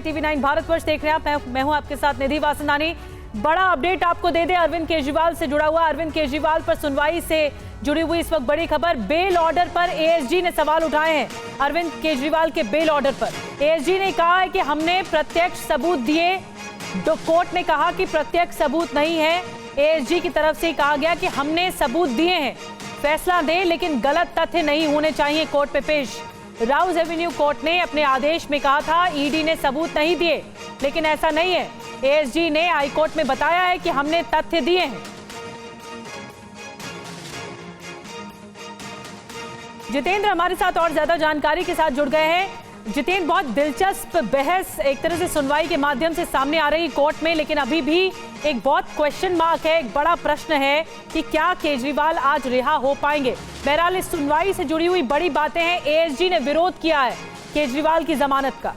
TV 9 Bharatvarsh देख रहे हैं आप। मैं हूं आपके साथ निधि वासनानी। बड़ा अपडेट आपको दे दें अरविंद केजरीवाल से जुड़ा हुआ। अरविंद केजरीवाल पर सुनवाई से जुड़ी हुई इस वक्त बड़ी खबर। बेल ऑर्डर पर एएसजी ने सवाल उठाए हैं। अरविंद केजरीवाल के बेल ऑर्डर पर एएसजी ने कहा है कि हमने प्रत्यक्ष सबूत दिए। कोर्ट ने कहा कि प्रत्यक्ष सबूत नहीं है। एएसजी की तरफ से कहा गया कि हमने सबूत दिए हैं, फैसला दें लेकिन गलत तथ्य नहीं होने चाहिए कोर्ट पे पेश। राउज एवेन्यू कोर्ट ने अपने आदेश में कहा था ईडी ने सबूत नहीं दिए, लेकिन ऐसा नहीं है। एएसजी ने हाईकोर्ट में बताया है कि हमने तथ्य दिए हैं। जितेंद्र हमारे साथ और ज्यादा जानकारी के साथ जुड़ गए हैं। जितेंद्र, बहुत दिलचस्प बहस एक तरह से सुनवाई के माध्यम से सामने आ रही कोर्ट में, लेकिन अभी भी एक बहुत क्वेश्चन मार्क है, एक बड़ा प्रश्न है कि क्या केजरीवाल आज रिहा हो पाएंगे। बहरहाल इस सुनवाई से जुड़ी हुई बड़ी बातें हैं। एएसजी ने विरोध किया है केजरीवाल की जमानत का।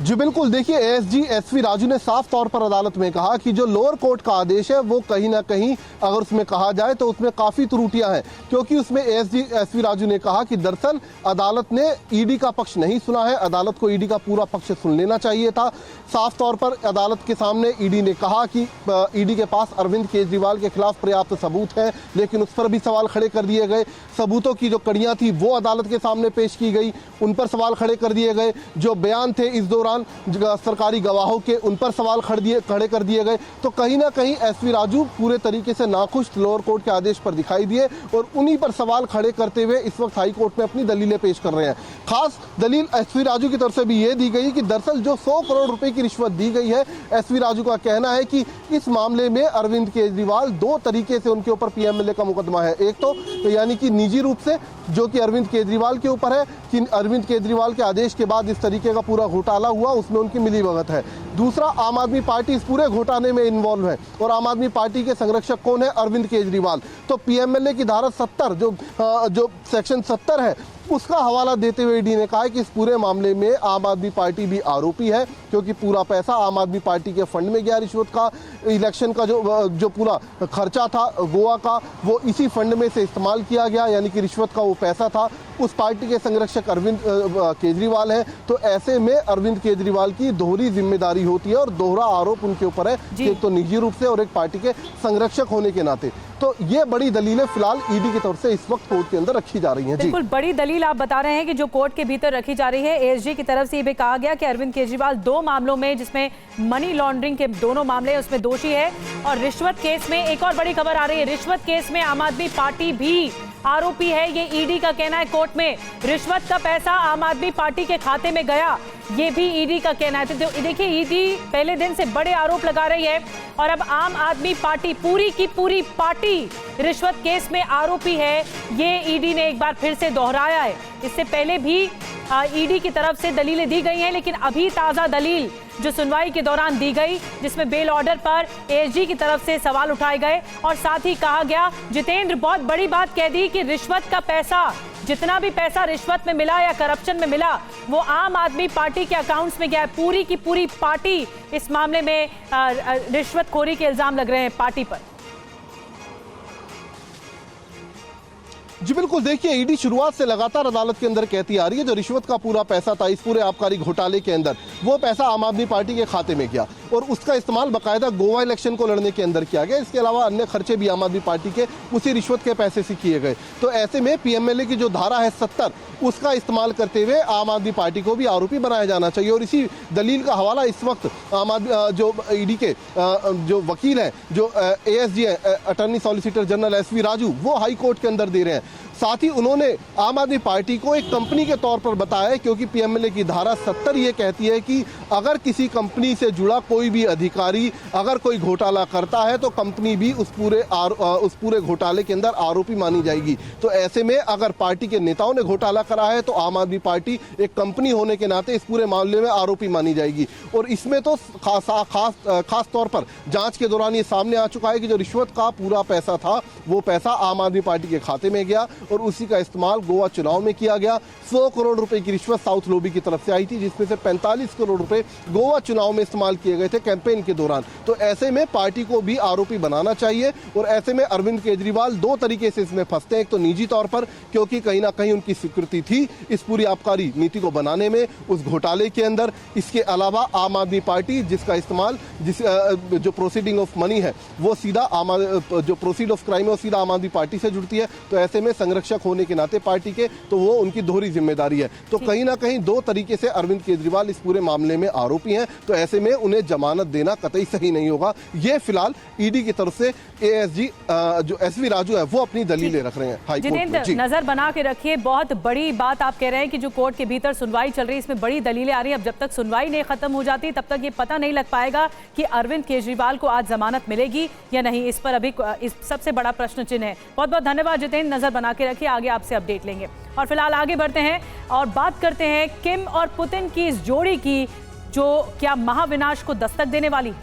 जी बिल्कुल, देखिए एएसजी एसवी राजू ने साफ तौर पर अदालत में कहा कि जो लोअर कोर्ट का आदेश है वो कहीं ना कहीं अगर उसमें कहा जाए तो उसमें काफी त्रुटियां हैं, क्योंकि उसमें एएसजी एसवी राजू ने कहा कि दरअसल अदालत ने ईडी का पक्ष नहीं सुना है, अदालत को ईडी का पूरा पक्ष सुन लेना चाहिए था। साफ तौर पर अदालत के सामने ईडी ने कहा कि ईडी के पास अरविंद केजरीवाल के खिलाफ पर्याप्त सबूत है, लेकिन उस पर भी सवाल खड़े कर दिए गए। सबूतों की जो कड़ियां थी वो अदालत के सामने पेश की गई, उन पर सवाल खड़े कर दिए गए। जो बयान थे इस दौरान सरकारी गवाहों के, उन पर सवाल खड़े कर दिए गए। तो कहीं ना कहीं एसवी राजू पूरे तरीके से नाखुश लोअर कोर्ट के आदेश पर दिखाई दिए और उन्हीं पर सवाल खड़े करते हुए इस वक्त हाई कोर्ट में अपनी दलीलें पेश कर रहे हैं। खास दलील एसवी राजू की तरफ से भी ये दी गई कि दरअसल जो 100 करोड़ रुपए की रिश्वत दी गई है, एसवी राजू का कहना है कि इस मामले में अरविंद केजरीवाल दो तरीके से उनके ऊपर पीएमएलए का मुकदमा है। एक तो यानी कि निजी रूप से जो कि अरविंद केजरीवाल के ऊपर है कि अरविंद केजरीवाल के आदेश के बाद इस तरीके का पूरा घोटाला हुआ, उसमें उनकी मिलीभगत है। दूसरा, आम आदमी पार्टी इस पूरे घोटाले में इन्वॉल्व है और आम आदमी पार्टी के संरक्षक कौन है? अरविंद केजरीवाल। तो पीएमएलए की धारा 70 जो सेक्शन 70 है उसका हवाला देते हुए ईडी ने कहा है कि इस पूरे मामले में आम आदमी पार्टी भी आरोपी है, क्योंकि पूरा पैसा आम आदमी पार्टी के फंड में गया। रिश्वत का, इलेक्शन का जो पूरा खर्चा था गोवा का, वो इसी फंड में से इस्तेमाल किया गया, यानी कि रिश्वत का वो पैसा था। उस पार्टी के संरक्षक अरविंद केजरीवाल हैं। तो ऐसे में अरविंद केजरीवाल की दोहरी जिम्मेदारी होती है और दोहरा आरोप उनके ऊपर है, एक तो निजी रूप से और एक पार्टी के संरक्षक होने के नाते। तो ये बड़ी दलीलें फिलहाल ईडी की तरफ से इस वक्त कोर्ट के अंदर रखी जा रही हैं। बिल्कुल बड़ी दलील आप बता रहे हैं कि जो कोर्ट के भीतर रखी जा रही है। एएसजी की तरफ से ये भी कहा गया कि अरविंद केजरीवाल दो मामलों में, जिसमें मनी लॉन्ड्रिंग के दोनों मामले उसमें दोषी है, और रिश्वत केस में एक और बड़ी खबर आ रही है, रिश्वत केस में आम आदमी पार्टी भी आरोपी है। ये ईडी का कहना है कोर्ट में। रिश्वत का पैसा आम आदमी पार्टी के खाते में गया, ये भी ईडी का कहना है। तो देखिए ईडी पहले दिन से बड़े आरोप लगा रही है और अब आम आदमी पार्टी, पूरी की पूरी पार्टी रिश्वत केस में आरोपी है, ये ईडी ने एक बार फिर से दोहराया है। इससे पहले भी ईडी की तरफ से दलीलें दी गई हैं, लेकिन अभी ताजा दलील जो सुनवाई के दौरान दी गई, जिसमें बेल ऑर्डर पर एएसजी की तरफ से सवाल उठाए गए और साथ ही कहा गया, जितेंद्र बहुत बड़ी बात कह दी कि रिश्वत का पैसा, जितना भी पैसा रिश्वत में मिला या करप्शन में मिला, वो आम आदमी पार्टी के अकाउंट्स में गया है। पूरी की पूरी पार्टी इस मामले में रिश्वतखोरी के इल्जाम लग रहे हैं पार्टी पर। जी बिल्कुल, देखिए ईडी शुरुआत से लगातार अदालत के अंदर कहती आ रही है जो रिश्वत का पूरा पैसा था इस पूरे आबकारी घोटाले के अंदर, वो पैसा आम आदमी पार्टी के खाते में गया और उसका इस्तेमाल बाकायदा गोवा इलेक्शन को लड़ने के अंदर किया गया। इसके अलावा अन्य खर्चे भी आम आदमी पार्टी के उसी रिश्वत के पैसे से किए गए। तो ऐसे में पीएमएलए की जो धारा है 70, उसका इस्तेमाल करते हुए आम आदमी पार्टी को भी आरोपी बनाया जाना चाहिए। और इसी दलील का हवाला इस वक्त आम आदमी जो ईडी के जो वकील हैं, जो ASG attorney solicitor general SV Raju, वो हाई कोर्ट के अंदर दे रहे हैं। साथ ही उन्होंने आम आदमी पार्टी को एक कंपनी के तौर पर बताया है, क्योंकि पीएमएलए की धारा 70 ये कहती है कि अगर किसी कंपनी से जुड़ा कोई भी अधिकारी अगर कोई घोटाला करता है तो कंपनी भी उस पूरे घोटाले के अंदर आरोपी मानी जाएगी। तो ऐसे में अगर पार्टी के नेताओं ने घोटाला करा है तो आम आदमी पार्टी एक कंपनी होने के नाते इस पूरे मामले में आरोपी मानी जाएगी। और इसमें तो खास तौर पर जांच के दौरान ये सामने आ चुका है कि जो रिश्वत का पूरा पैसा था वो पैसा आम आदमी पार्टी के खाते में गया और उसी का इस्तेमाल गोवा चुनाव में किया गया। 100 करोड़ रुपए की रिश्वत साउथ लॉबी की तरफ से आई थी, जिसमें से 45 करोड़ रुपए गोवा चुनाव में इस्तेमाल किए गए थे कैंपेन के दौरान। तो ऐसे में पार्टी को भी आरोपी बनाना चाहिए और ऐसे में अरविंद केजरीवाल दो तरीके से इसमें फंसते हैं। एक तो निजी तौर पर, क्योंकि कहीं ना कहीं उनकी स्वीकृति थी इस पूरी आबकारी नीति को बनाने में, उस घोटाले के अंदर। इसके अलावा आम आदमी पार्टी, जिसका इस्तेमाल जो प्रोसीडिंग ऑफ मनी है वो सीधा जो प्रोसीड ऑफ क्राइम है वो सीधा आम आदमी पार्टी से जुड़ती है। तो ऐसे में संरक्षक होने के नाते पार्टी के, तो वो उनकी दोहरी जिम्मेदारी है। तो कहीं ना कहीं दो तरीके से अरविंद केजरीवाल इस पूरे मामले में आरोपी हैं। तो ऐसे में उन्हें जमानत देना कतई सही नहीं होगा। ये फिलहाल ईडी की तरफ से एएसजी जो एसवी राजू है वो अपनी दलीलें रख रहे हैं हाई कोर्ट में। जितेंद्र, नजर बना के रखिए, बहुत बड़ी बात आप कह रहे हैं कि जो कोर्ट के भीतर सुनवाई चल रही है इसमें बड़ी दलीलें आ रही है। अब जब तक सुनवाई नहीं खत्म हो जाती तब तक ये पता नहीं लग पाएगा कि अरविंद केजरीवाल को आज जमानत मिलेगी या नहीं। इस पर अभी इस सबसे बड़ा प्रश्न चिन्ह है। बहुत बहुत धन्यवाद जितेंद्र, नजर बना के रखिए, आगे आपसे अपडेट लेंगे। और फिलहाल आगे बढ़ते हैं और बात करते हैं किम और पुतिन की इस जोड़ी की, जो क्या महाविनाश को दस्तक देने वाली।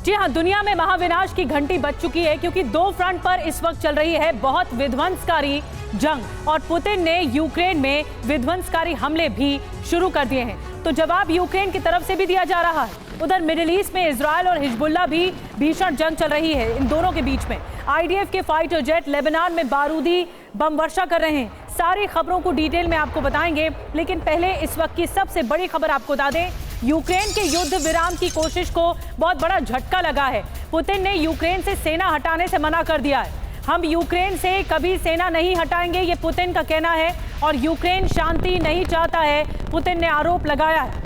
जी हाँ, दुनिया में महाविनाश की घंटी बज चुकी है, क्योंकि दो फ्रंट पर इस वक्त चल रही है बहुत विध्वंसकारी जंग और पुतिन ने यूक्रेन में विध्वंसकारी हमले भी शुरू कर दिए हैं। तो जवाब यूक्रेन की तरफ से भी दिया जा रहा है। उधर मिडिल ईस्ट में इजराइल और हिजबुल्लाह भी भीषण जंग चल रही है इन दोनों के बीच में। आईडीएफ के फाइटर जेट लेबनान में बारूदी बम वर्षा कर रहे हैं। सारी खबरों को डिटेल में आपको बताएंगे, लेकिन पहले इस वक्त की सबसे बड़ी खबर आपको बता दें। यूक्रेन के युद्ध विराम की कोशिश को बहुत बड़ा झटका लगा है। पुतिन ने यूक्रेन से सेना हटाने से मना कर दिया है। हम यूक्रेन से कभी सेना नहीं हटाएंगे, ये पुतिन का कहना है, और यूक्रेन शांति नहीं चाहता है, पुतिन ने आरोप लगाया है।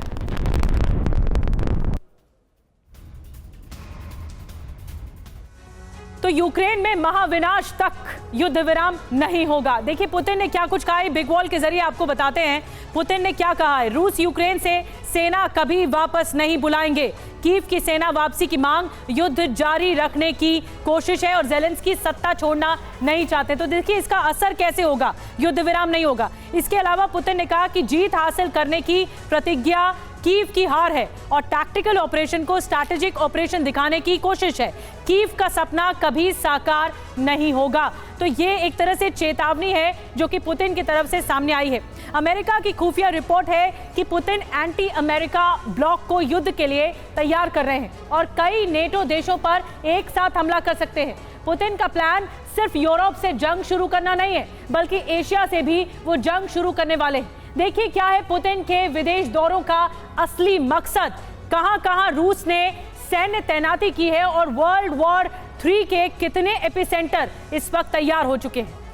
तो यूक्रेन में महाविनाश तक युद्ध विराम नहीं होगा। देखिए पुतिन ने क्या कुछ कहा है, बिग वॉल के जरिए आपको बताते हैं पुतिन ने क्या कहा है। रूस यूक्रेन से सेना कभी वापस नहीं बुलाएंगे। कीव की सेना वापसी की मांग, युद्ध जारी रखने की कोशिश है और ज़ेलेंस्की सत्ता छोड़ना नहीं चाहते। तो देखिए इसका असर कैसे होगा, युद्ध विराम नहीं होगा। इसके अलावा पुतिन ने कहा कि जीत हासिल करने की प्रतिज्ञा कीव की हार है और टैक्टिकल ऑपरेशन को स्ट्रैटेजिक ऑपरेशन दिखाने की कोशिश है। कीव का सपना कभी साकार नहीं होगा। तो ये एक तरह से चेतावनी है जो कि पुतिन की तरफ से सामने आई है। अमेरिका की खुफिया रिपोर्ट है कि पुतिन एंटी अमेरिका ब्लॉक को युद्ध के लिए तैयार कर रहे हैं और कई नेटो देशों पर एक साथ हमला कर सकते हैं। पुतिन का प्लान सिर्फ यूरोप से जंग शुरू करना नहीं है, बल्कि एशिया से भी वो जंग शुरू करने वाले हैं। देखिए क्या है पुतिन के विदेश दौरों का असली मकसद, कहां-कहां रूस ने सैन्य तैनाती की है और वर्ल्ड वॉर 3 के कितने एपिसेंटर इस वक्त तैयार हो चुके हैं।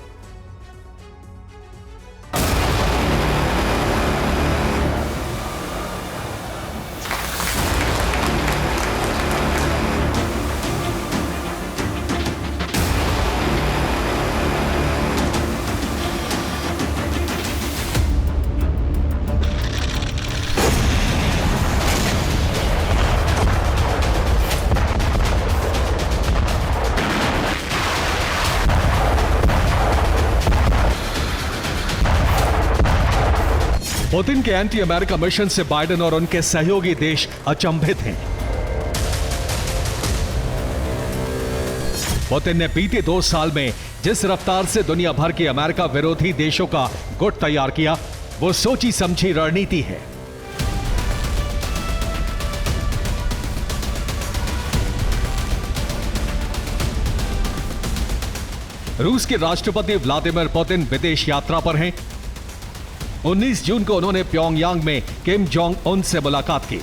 पुतिन के एंटी अमेरिका मिशन से बाइडेन और उनके सहयोगी देश अचंभित हैं। पुतिन ने बीते 2 साल में जिस रफ्तार से दुनिया भर के अमेरिका विरोधी देशों का गुट तैयार किया, वो सोची समझी रणनीति है। रूस के राष्ट्रपति व्लादिमीर पुतिन विदेश यात्रा पर हैं। 19 जून को उन्होंने प्योंगयांग में किम जोंग उन से मुलाकात की।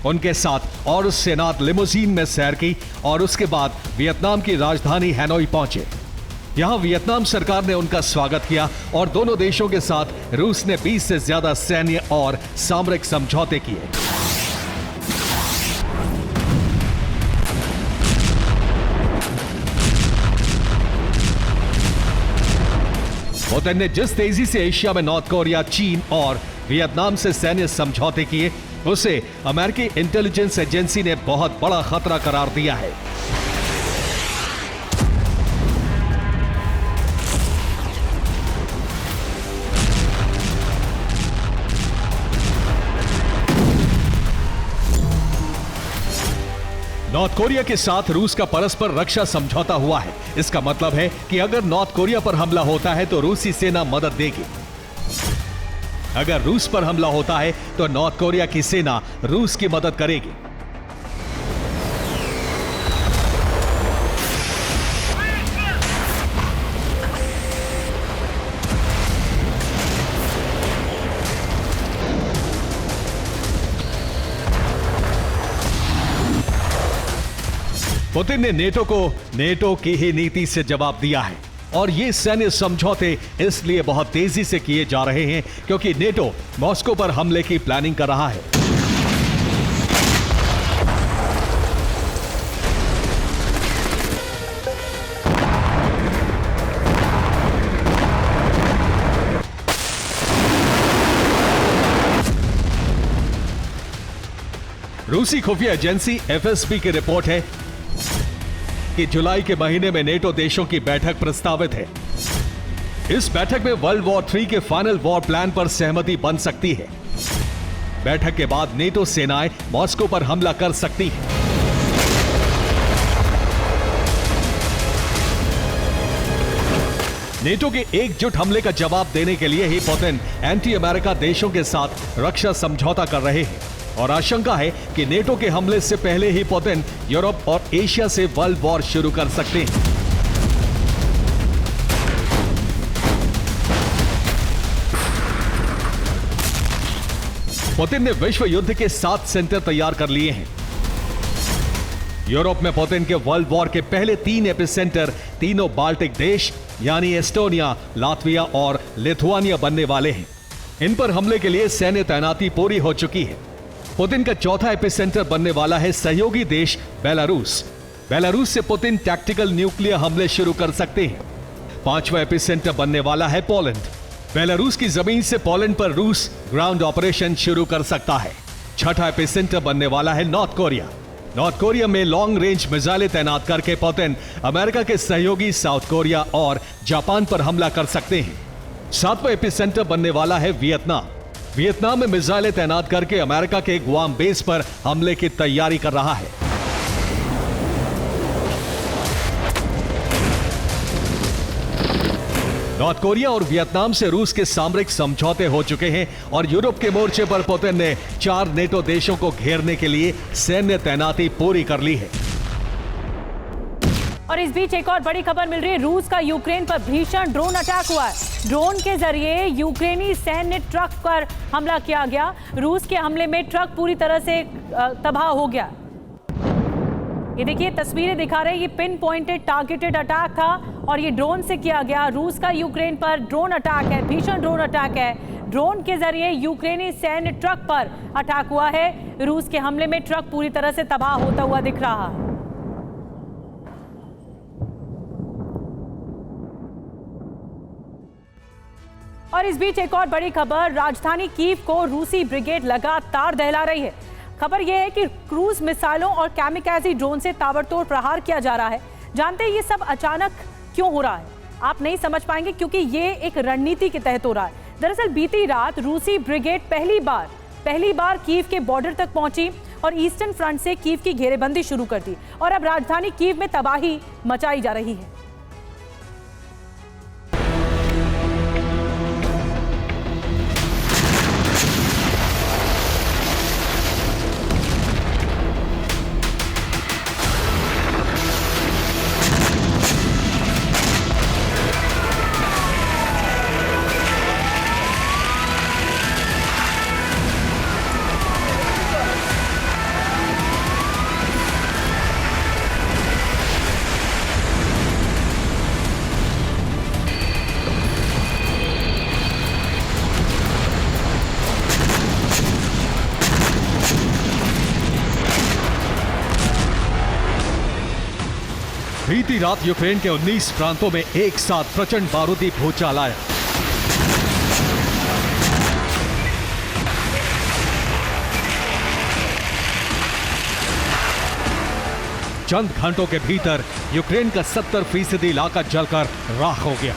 उनके साथ और उस सेनात लिमोजीन में सैर की और उसके बाद वियतनाम की राजधानी हैनोई पहुंचे। यहां वियतनाम सरकार ने उनका स्वागत किया और दोनों देशों के साथ रूस ने 20 से ज्यादा सैन्य और सामरिक समझौते किए। पुतिन ने जिस तेजी से एशिया में नॉर्थ कोरिया, चीन और वियतनाम से सैन्य समझौते किए, उसे अमेरिकी इंटेलिजेंस एजेंसी ने बहुत बड़ा खतरा करार दिया है। नॉर्थ कोरिया के साथ रूस का परस्पर रक्षा समझौता हुआ है। इसका मतलब है कि अगर नॉर्थ कोरिया पर हमला होता है तो रूसी सेना मदद देगी। अगर रूस पर हमला होता है तो नॉर्थ कोरिया की सेना रूस की मदद करेगी। पुतिन ने नेटो की ही नीति से जवाब दिया है और ये सैन्य समझौते इसलिए बहुत तेजी से किए जा रहे हैं क्योंकि नेटो मॉस्को पर हमले की प्लानिंग कर रहा है। रूसी खुफिया एजेंसी एफएसबी की रिपोर्ट है कि जुलाई के महीने में नेटो देशों की बैठक प्रस्तावित है। इस बैठक में वर्ल्ड वॉर 3 के फाइनल वॉर प्लान पर सहमति बन सकती है। बैठक के बाद नेटो सेनाएं मॉस्को पर हमला कर सकती हैं। नेटो के एकजुट हमले का जवाब देने के लिए ही पुतिन एंटी अमेरिका देशों के साथ रक्षा समझौता कर रहे हैं और आशंका है कि नेटो के हमले से पहले ही पुतिन यूरोप और एशिया से वर्ल्ड वॉर शुरू कर सकते हैं। पुतिन ने विश्व युद्ध के 7 सेंटर तैयार कर लिए हैं। यूरोप में पुतिन के वर्ल्ड वॉर के पहले 3 एपिसेंटर तीनों बाल्टिक देश यानी एस्टोनिया, लातविया और लिथुआनिया बनने वाले हैं। इन पर हमले के लिए सैन्य तैनाती पूरी हो चुकी है। पुतिन का चौथा एपिसेंटर बनने वाला है सहयोगी देश बेलारूस। बेलारूस से पुतिन टैक्टिकल न्यूक्लियर हमले शुरू कर सकते हैं। 5वां एपिसेंटर बनने वाला है पोलैंड। बेलारूस की जमीन से पोलैंड पर रूस ग्राउंड ऑपरेशन शुरू कर सकता है। 6ठा एपिसेंटर बनने वाला है नॉर्थ कोरिया। नॉर्थ कोरिया में लॉन्ग रेंज मिसाइलें तैनात करके पुतिन अमेरिका के सहयोगी साउथ कोरिया और जापान पर हमला कर सकते हैं। 7वां एपिसेंटर बनने वाला है वियतनाम। वियतनाम में मिसाइलें तैनात करके अमेरिका के गुआम बेस पर हमले की तैयारी कर रहा है। नॉर्थ कोरिया और वियतनाम से रूस के सामरिक समझौते हो चुके हैं और यूरोप के मोर्चे पर पुतिन ने 4 नेटो देशों को घेरने के लिए सैन्य तैनाती पूरी कर ली है। और इस बीच एक और बड़ी खबर मिल रही है। रूस का यूक्रेन पर भीषण ड्रोन अटैक हुआ है। ड्रोन के जरिए यूक्रेनी सैन्य ट्रक पर हमला किया गया। रूस के हमले में ट्रक पूरी तरह से तबाह हो गया। ये देखिए तस्वीरें दिखा रहे हैं, ये पिन पॉइंटेड टारगेटेड अटैक था और ये ड्रोन से किया गया। रूस का यूक्रेन पर ड्रोन अटैक है, भीषण ड्रोन अटैक है। ड्रोन के जरिए यूक्रेनी सैन्य ट्रक पर अटैक हुआ है। रूस के हमले में ट्रक पूरी तरह से तबाह होता हुआ दिख रहा है। और इस बीच एक और बड़ी खबर, राजधानी कीव को रूसी ब्रिगेड लगातार दहला रही है। खबर यह है कि क्रूज मिसाइलों और कैमिकाज़ी ड्रोन से ताबड़तोड़ प्रहार किया जा रहा है। जानते हैं ये सब अचानक क्यों हो रहा है? आप नहीं समझ पाएंगे क्योंकि ये एक रणनीति के तहत हो रहा है। दरअसल बीती रात रूसी ब्रिगेड पहली बार कीव के बॉर्डर तक पहुंची और ईस्टर्न फ्रंट से कीव की घेरेबंदी शुरू कर दी और अब राजधानी कीव में तबाही मचाई जा रही है। बीती रात यूक्रेन के 19 प्रांतों में एक साथ प्रचंड बारूदी भूचाल आया। चंद घंटों के भीतर यूक्रेन का 70% इलाका जलकर राख हो गया।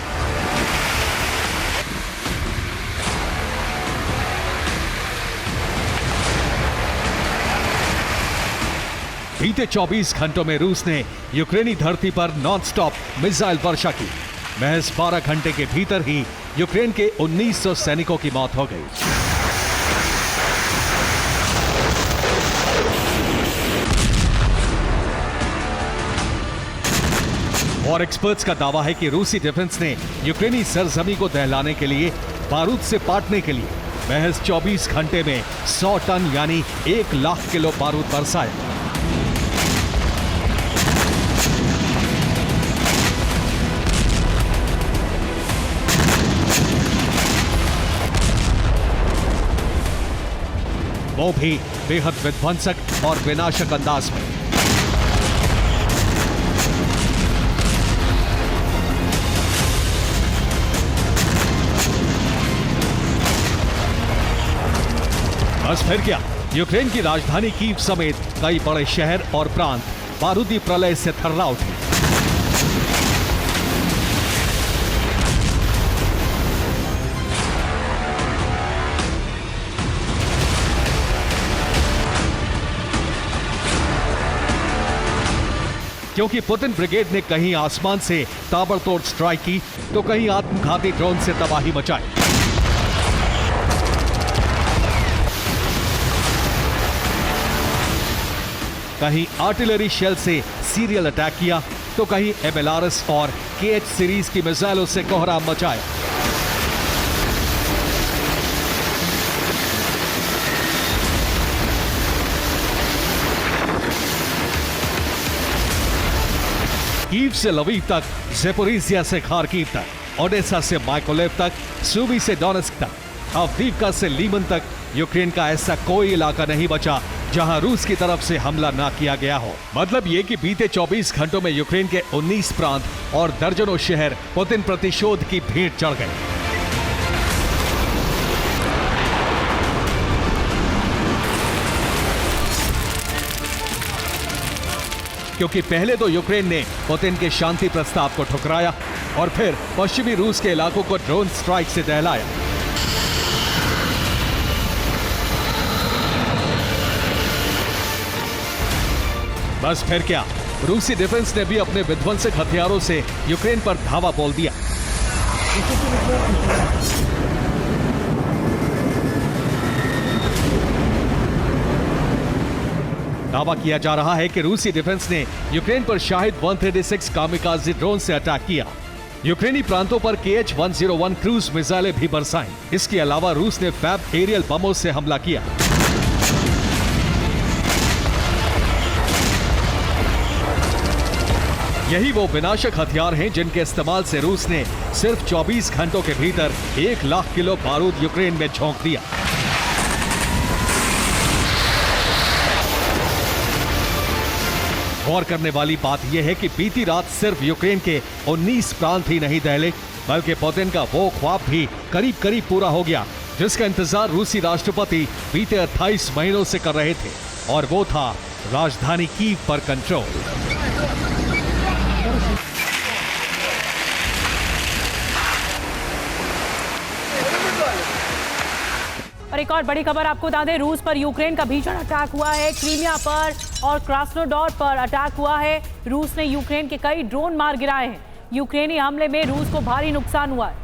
बीते 24 घंटों में रूस ने यूक्रेनी धरती पर नॉनस्टॉप मिसाइल वर्षा की। महज 12 घंटे के भीतर ही यूक्रेन के 1900 सैनिकों की मौत हो गई। और एक्सपर्ट्स का दावा है कि रूसी डिफेंस ने यूक्रेनी सरजमी को दहलाने के लिए बारूद से पाटने के लिए महज 24 घंटे में 100 टन यानी 1 लाख किलो बारूद बरसाया। वो भी बेहद विध्वंसक और विनाशक अंदाज में। बस फिर क्या, यूक्रेन की राजधानी कीव समेत कई बड़े शहर और प्रांत बारूदी प्रलय से थर्रा उठे। क्योंकि पुतिन ब्रिगेड ने कहीं आसमान से ताबड़तोड़ स्ट्राइक की तो कहीं आत्मघाती ड्रोन से तबाही मचाई। कहीं आर्टिलरी शेल से सीरियल अटैक किया तो कहीं MLRS और KH सीरीज की मिसाइलों से कोहराम मचाया। कीव से लवीव तक, ज़ेपोरिज़िया से खार्किव तक, ओडेसा से माइकोलेव तक, सूमी से डोनेस्क तक, अवदीवका से लीमन तक, यूक्रेन का ऐसा कोई इलाका नहीं बचा जहां रूस की तरफ से हमला ना किया गया हो। मतलब ये कि बीते 24 घंटों में यूक्रेन के 19 प्रांत और दर्जनों शहर पुतिन प्रतिशोध की भेंट चढ़ गए। क्योंकि पहले तो यूक्रेन ने पुतिन के शांति प्रस्ताव को ठुकराया और फिर पश्चिमी रूस के इलाकों को ड्रोन स्ट्राइक से दहलाया। बस फिर क्या, रूसी डिफेंस ने भी अपने विध्वंसक हथियारों से यूक्रेन पर धावा बोल दिया। दावा किया जा रहा है कि रूसी डिफेंस ने यूक्रेन पर शाहिद 136 कामिकाज़े ड्रोन से अटैक किया। यूक्रेनी प्रांतों पर KH-101 क्रूज मिसाइलें भी बरसाईं। इसके अलावा रूस ने फैब एरियल बमों से हमला किया। यही वो विनाशक हथियार हैं जिनके इस्तेमाल से रूस ने सिर्फ 24 घंटों के भीतर 1 लाख किलो बारूद यूक्रेन में झोंक दिया। गौर करने वाली बात यह है कि बीती रात सिर्फ यूक्रेन के 19 प्रांत ही नहीं दहले, बल्कि पुतिन का वो ख्वाब भी करीब करीब पूरा हो गया जिसका इंतजार रूसी राष्ट्रपति बीते 28 महीनों से कर रहे थे, और वो था राजधानी कीव पर कंट्रोल। और एक और बड़ी खबर आपको बता दें, रूस पर यूक्रेन का भीषण अटैक हुआ है। क्रीमिया पर और क्रास्नोडार पर अटैक हुआ है। रूस ने यूक्रेन के कई ड्रोन मार गिराए हैं। यूक्रेनी हमले में रूस को भारी नुकसान हुआ है।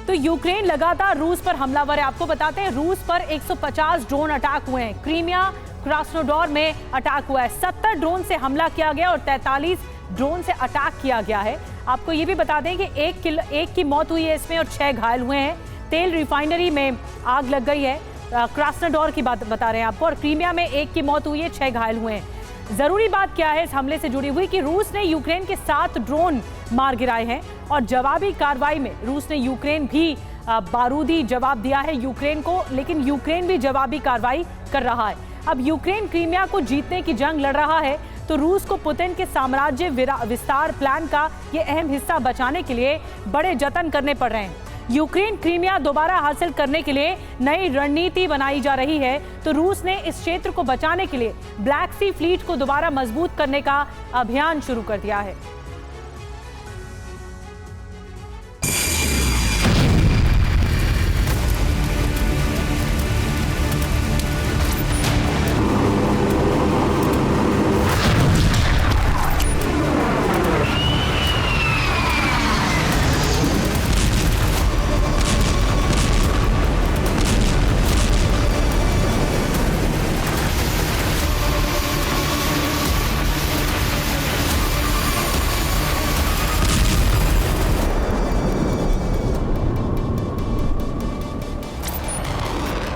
तो यूक्रेन लगातार रूस पर हमलावर है। आपको बताते हैं, रूस पर 150 ड्रोन अटैक हुए हैं। क्रीमिया, क्रास्नोडार में अटैक हुआ है। 70 ड्रोन से हमला किया गया और 43 ड्रोन से अटैक किया गया है। आपको ये भी बता दें कि एक की मौत हुई है इसमें और 6 घायल हुए हैं। तेल रिफाइनरी में आग लग गई है। क्रास्नोडार की बात बता रहे हैं आपको। और क्रीमिया में 1 की मौत हुई है, 6 घायल हुए हैं। जरूरी बात क्या है इस हमले से जुड़ी हुई कि रूस ने यूक्रेन के 7 ड्रोन मार गिराए हैं और जवाबी कार्रवाई में रूस ने यूक्रेन भी बारूदी जवाब दिया है यूक्रेन को, लेकिन यूक्रेन भी जवाबी कार्रवाई कर रहा है। अब यूक्रेन क्रीमिया को जीतने की जंग लड़ रहा है तो रूस को पुतिन के साम्राज्य विस्तार प्लान का ये अहम हिस्सा बचाने के लिए बड़े जतन करने पड़ रहे हैं। यूक्रेन क्रीमिया दोबारा हासिल करने के लिए नई रणनीति बनाई जा रही है तो रूस ने इस क्षेत्र को बचाने के लिए ब्लैक सी फ्लीट को दोबारा मजबूत करने का अभियान शुरू कर दिया है।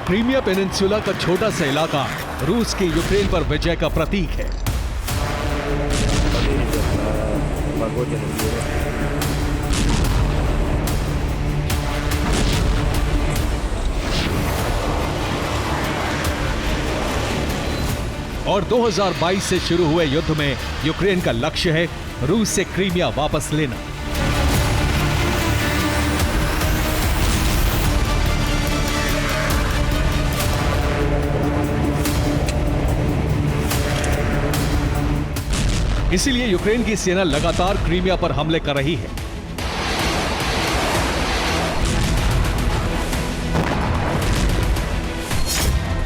क्रीमिया पेनिनसुला का छोटा सा इलाका रूस की यूक्रेन पर विजय का प्रतीक है। और 2022 से शुरू हुए युद्ध में यूक्रेन का लक्ष्य है रूस से क्रीमिया वापस लेना। इसीलिए यूक्रेन की सेना लगातार क्रीमिया पर हमले कर रही है।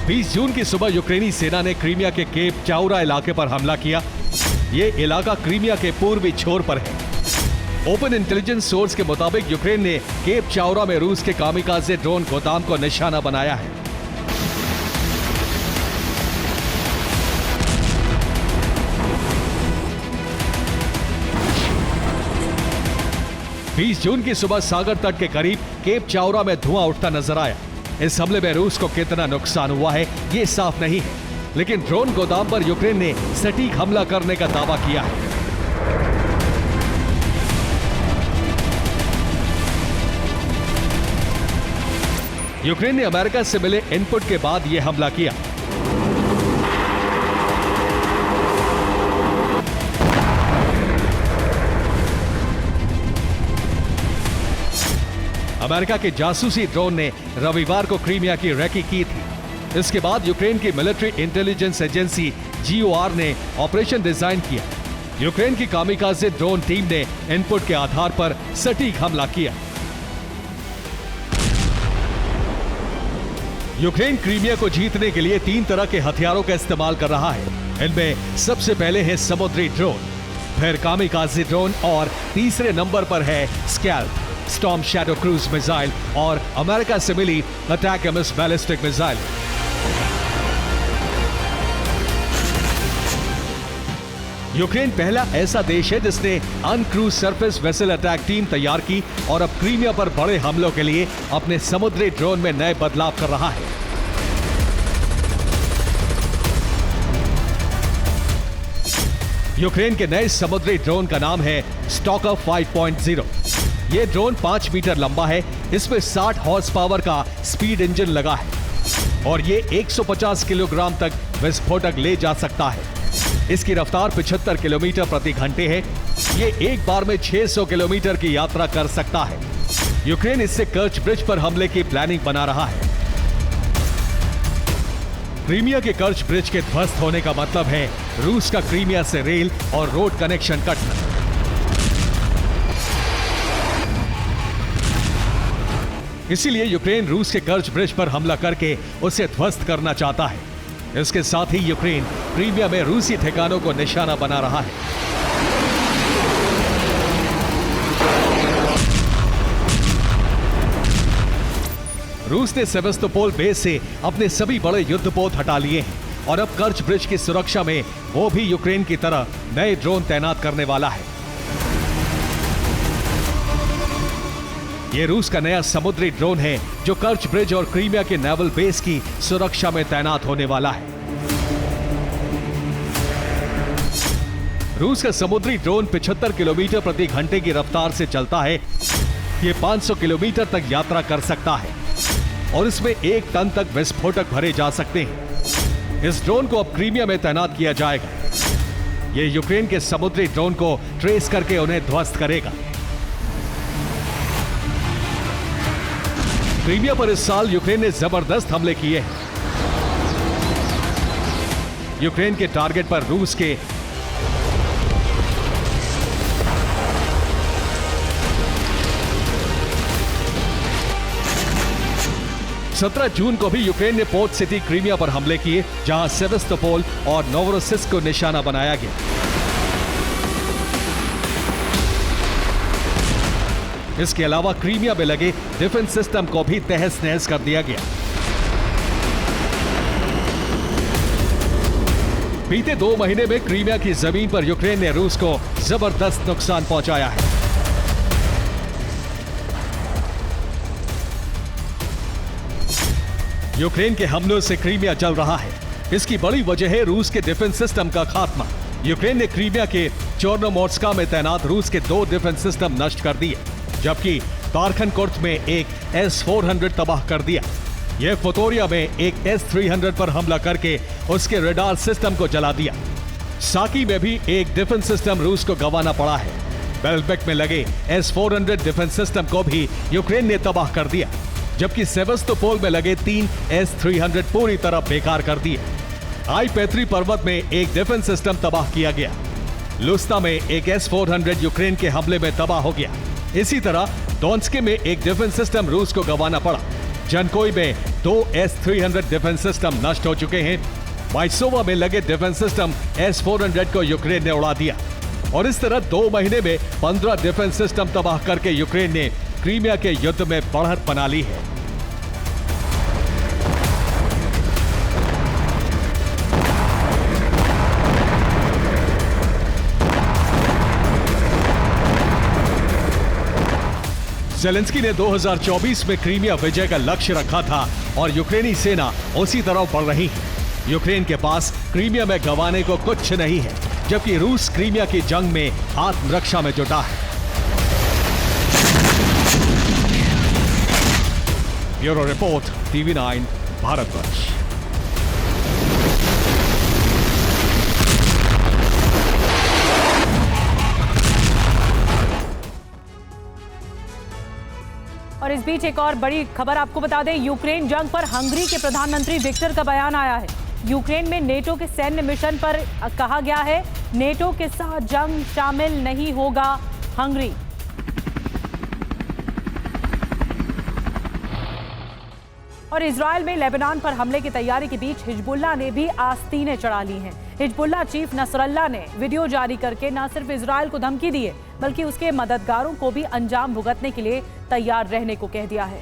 बीस जून की सुबह यूक्रेनी सेना ने क्रीमिया के केप चाउरा इलाके पर हमला किया। यह इलाका क्रीमिया के पूर्वी छोर पर है। ओपन इंटेलिजेंस सोर्स के मुताबिक यूक्रेन ने केप चाउरा में रूस के कामिकाज़े ड्रोन गोदाम को निशाना बनाया है। 20 जून की सुबह सागर तट के करीब केप चाउरा में धुआं उठता नजर आया। इस हमले में रूस को कितना नुकसान हुआ है ये साफ नहीं है, लेकिन ड्रोन गोदाम पर यूक्रेन ने सटीक हमला करने का दावा किया है। यूक्रेन ने अमेरिका से मिले इनपुट के बाद यह हमला किया। अमेरिका के जासूसी ड्रोन ने रविवार को क्रीमिया की रेकी की थी। इसके बाद यूक्रेन की मिलिट्री इंटेलिजेंस एजेंसी GOR ने ऑपरेशन डिजाइन किया। यूक्रेन की कामिकाज़े ड्रोन टीम ने इनपुट के आधार पर सटीक हमला किया। यूक्रेन क्रीमिया को जीतने के लिए 3 तरह के हथियारों का इस्तेमाल कर रहा है। इनमें सबसे पहले है समुद्री ड्रोन, फिर कामिकाज़े ड्रोन और तीसरे नंबर पर है scalp, storm shadow cruise missile और अमेरिका से मिली अटैकम्स बैलिस्टिक मिसाइल। यूक्रेन पहला ऐसा देश है जिसने अनक्रूज सरफेस वेसल अटैक टीम तैयार की और अब क्रीमिया पर बड़े हमलों के लिए अपने समुद्री ड्रोन में नए बदलाव कर रहा है। यूक्रेन के नए समुद्री ड्रोन का नाम है स्टॉकर 5.0। यह ड्रोन 5 मीटर लंबा है। इसमें 60 हॉर्स पावर का स्पीड इंजन लगा है और यह 150 किलोग्राम तक विस्फोटक ले जा सकता है। इसकी रफ्तार 75 किलोमीटर प्रति घंटे है। यह एक बार में 600 किलोमीटर की यात्रा कर सकता है। यूक्रेन इससे कर्च ब्रिज पर हमले की प्लानिंग बना रहा है। क्रीमिया के कर्च ब्रिज के ध्वस्त होने का मतलब है रूस का क्रीमिया से रेल और रोड कनेक्शन कटना। इसीलिए यूक्रेन रूस के कर्च ब्रिज पर हमला करके उसे ध्वस्त करना चाहता है। इसके साथ ही यूक्रेन क्रीमिया में रूसी ठिकानों को निशाना बना रहा है। रूस ने सेवास्तोपोल बेस से अपने सभी बड़े युद्धपोत हटा लिए हैं और अब कर्च ब्रिज की सुरक्षा में वो भी यूक्रेन की तरह नए ड्रोन तैनात करने वाला है। यह रूस का नया समुद्री ड्रोन है जो कर्च ब्रिज और क्रीमिया के नेवल बेस की सुरक्षा में तैनात होने वाला है। रूस का समुद्री ड्रोन 75 किलोमीटर प्रति घंटे की रफ्तार से चलता है। ये 500 किलोमीटर तक यात्रा कर सकता है और इसमें 1 टन तक विस्फोटक भरे जा सकते हैं। इस ड्रोन को अब क्रीमिया में तैनात किया जाएगा। ये यूक्रेन के समुद्री ड्रोन को ट्रेस करके उन्हें ध्वस्त करेगा। क्रीमिया पर इस साल यूक्रेन ने जबरदस्त हमले किए हैं। यूक्रेन के टारगेट पर रूस के 17 जून को भी यूक्रेन ने पोर्ट सिटी क्रीमिया पर हमले किए, जहां सेवास्तोपोल और नोवरोसिस्क को निशाना बनाया गया। इसके अलावा क्रीमिया में लगे डिफेंस सिस्टम को भी तहस नहस कर दिया गया। बीते 2 महीने में क्रीमिया की जमीन पर यूक्रेन ने रूस को जबरदस्त नुकसान पहुंचाया है। यूक्रेन के हमलों से क्रीमिया जल रहा है। इसकी बड़ी वजह है रूस के डिफेंस सिस्टम का खात्मा। यूक्रेन ने क्रीमिया के चोर्नोमोर्स्का में तैनात रूस के 2 डिफेंस सिस्टम नष्ट कर दिए, जबकि तारखनकोर्ट में एक S-400 तबाह कर दिया। यह फोतोरिया में एक S-300 पर हमला करके उसके रडार सिस्टम को जला दिया। साकी में भी एक डिफेंस सिस्टम रूस को गंवाना पड़ा है। बेल्बेक में लगे S-400 डिफेंस सिस्टम को भी यूक्रेन ने तबाह कर दिया, जबकि सेवास्तोपोल में लगे 3 S-300 पूरी तरह बेकार कर दिए। आई-पैत्री पर्वत में एक डिफेंस सिस्टम तबाह किया गया। लुस्ता में एक S-400 यूक्रेन के हमले में तबाह हो गया। इसी तरह डोन्स्के में एक डिफेंस सिस्टम रूस को गंवाना पड़ा। जनकोई में 2 S-300 डिफेंस सिस्टम नष्ट हो चुके हैं। माइसोवा में लगे डिफेंस सिस्टम S-400 को यूक्रेन ने उड़ा दिया। और इस तरह 2 महीने में 15 डिफेंस सिस्टम तबाह करके यूक्रेन ने क्रीमिया के युद्ध में बढ़त बना ली है। ज़ेलेंस्की ने 2024 में क्रीमिया विजय का लक्ष्य रखा था और यूक्रेनी सेना उसी तरफ बढ़ रही है। यूक्रेन के पास क्रीमिया में गंवाने को कुछ नहीं है, जबकि रूस क्रीमिया की जंग में आत्मरक्षा में जुटा है। Bureau report, TV9 Bharatvarsh. और इस बीच एक और बड़ी खबर आपको बता दें, यूक्रेन जंग पर हंगरी के प्रधानमंत्री विक्टर का बयान आया है। यूक्रेन में नेटो के सैन्य मिशन पर कहा गया है, नेटो के साथ जंग शामिल नहीं होगा हंगरी। और इजरायल में लेबनान पर हमले की तैयारी के बीच हिजबुल्लाह ने भी आस्तीनें चढ़ा ली हैं। हिजबुल्लाह चीफ नसरल्लाह ने वीडियो जारी करके न सिर्फ इजरायल को धमकी दी है, बल्कि उसके मददगारों को भी अंजाम भुगतने के लिए तैयार रहने को कह दिया है।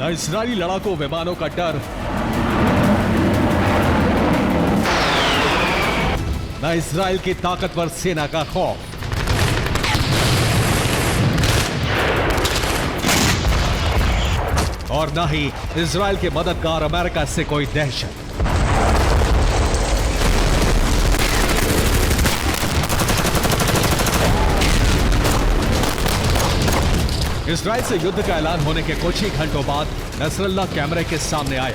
न इजरायली लड़ाकू विमानों का डर, न इजरायल की ताकतवर सेना का खौफ। और न ही इजरायल के मददगार अमेरिका से कोई दहशत। इजरायल से युद्ध का ऐलान होने के कुछ ही घंटों बाद नसरल्लाह कैमरे के सामने आए।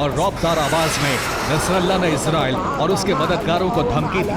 और रौबदार आवाज में नसरल्लाह ने इजरायल और उसके मददगारों को धमकी दी।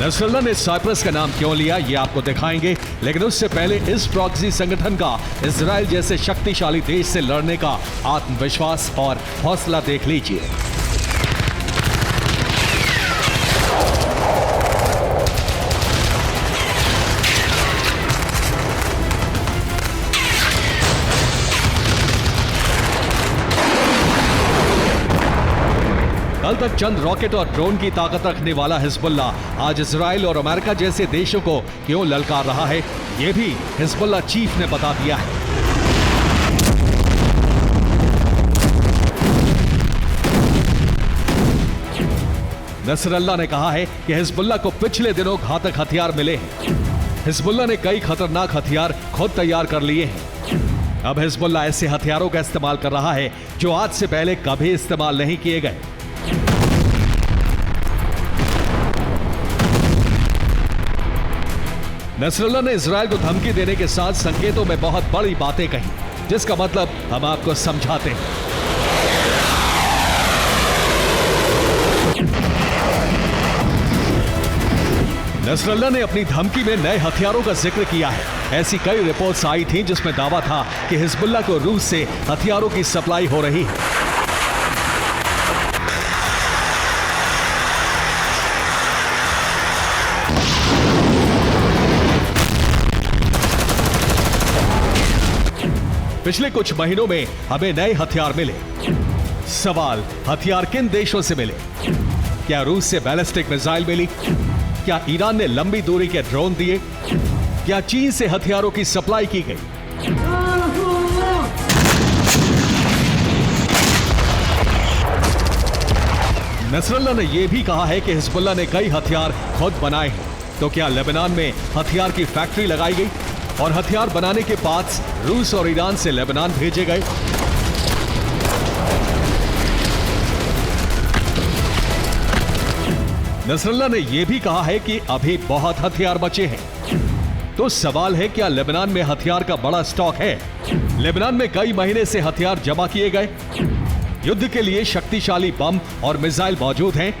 नसरल्लाह ने साइप्रस का नाम क्यों लिया, ये आपको दिखाएंगे, लेकिन उससे पहले इस प्रॉक्सी संगठन का इजरायल जैसे शक्तिशाली देश से लड़ने का आत्मविश्वास और हौसला देख लीजिए। कल तक चंद रॉकेट और ड्रोन की ताकत रखने वाला हिजबुल्ला आज इजराइल और अमेरिका जैसे देशों को क्यों ललकार रहा है, ये भी हिजबुल्ला चीफ ने बता दिया है। नसरल्ला ने कहा है कि हिजबुल्ला को पिछले दिनों घातक हथियार मिले हैं। हिजबुल्ला ने कई खतरनाक हथियार खुद तैयार कर लिए हैं। अब हिजबुल्ला ऐसे हथियारों का इस्तेमाल कर रहा है जो आज से पहले कभी इस्तेमाल नहीं किए गए। नसरल्ला ने इजराइल को धमकी देने के साथ संकेतों में बहुत बड़ी बातें कही, जिसका मतलब हम आपको समझाते हैं। नसरल्ला ने अपनी धमकी में नए हथियारों का जिक्र किया है। ऐसी कई रिपोर्ट्स आई थीं जिसमें दावा था कि हिजबुल्ला को रूस से हथियारों की सप्लाई हो रही है। पिछले कुछ महीनों में हमें नए हथियार मिले। सवाल, हथियार किन देशों से मिले? क्या रूस से बैलिस्टिक मिसाइल मिली? क्या ईरान ने लंबी दूरी के ड्रोन दिए? क्या चीन से हथियारों की सप्लाई की गई? नसरल्ला ने यह भी कहा है कि हिजबुल्ला ने कई हथियार खुद बनाए हैं। तो क्या लेबनान में हथियार की फैक्ट्री लगाई गई और हथियार बनाने के पार्ट्स रूस और ईरान से लेबनान भेजे गए? नसरल्ला ने यह भी कहा है कि अभी बहुत हथियार बचे हैं। तो सवाल है, क्या लेबनान में हथियार का बड़ा स्टॉक है? लेबनान में कई महीने से हथियार जमा किए गए, युद्ध के लिए शक्तिशाली बम और मिसाइल मौजूद हैं।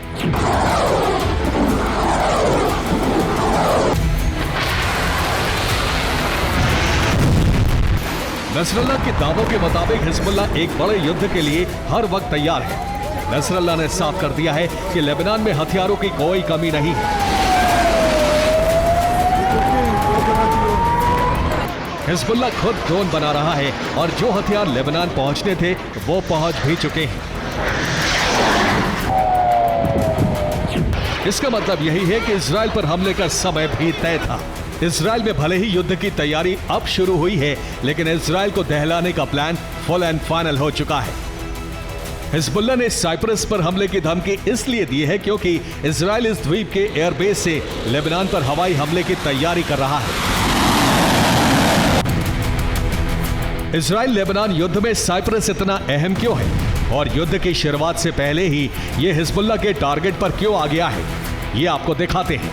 नसरल्ला के दावों के मुताबिक हिजबुल्ला एक बड़े युद्ध के लिए हर वक्त तैयार है। नसरल्ला ने साफ कर दिया है कि लेबनान में हथियारों की कोई कमी नहीं है। हिजबुल्ला खुद ड्रोन बना रहा है और जो हथियार लेबनान पहुंचने थे वो पहुंच भी चुके हैं। इसका मतलब यही है कि इजराइल पर हमले का समय भी तय था। इजराइल में भले ही युद्ध की तैयारी अब शुरू हुई है, लेकिन इजराइल को दहलाने का प्लान फुल एंड फाइनल हो चुका है। हिजबुल्ला ने साइप्रस पर हमले की धमकी इसलिए दी है क्योंकि इजराइल इस द्वीप के एयरबेस से लेबनान पर हवाई हमले की तैयारी कर रहा है। इजराइल लेबनान युद्ध में साइप्रस इतना अहम क्यों है और युद्ध की शुरुआत से पहले ही यह हिजबुल्ला के टारगेट पर क्यों आ गया है, ये आपको दिखाते हैं।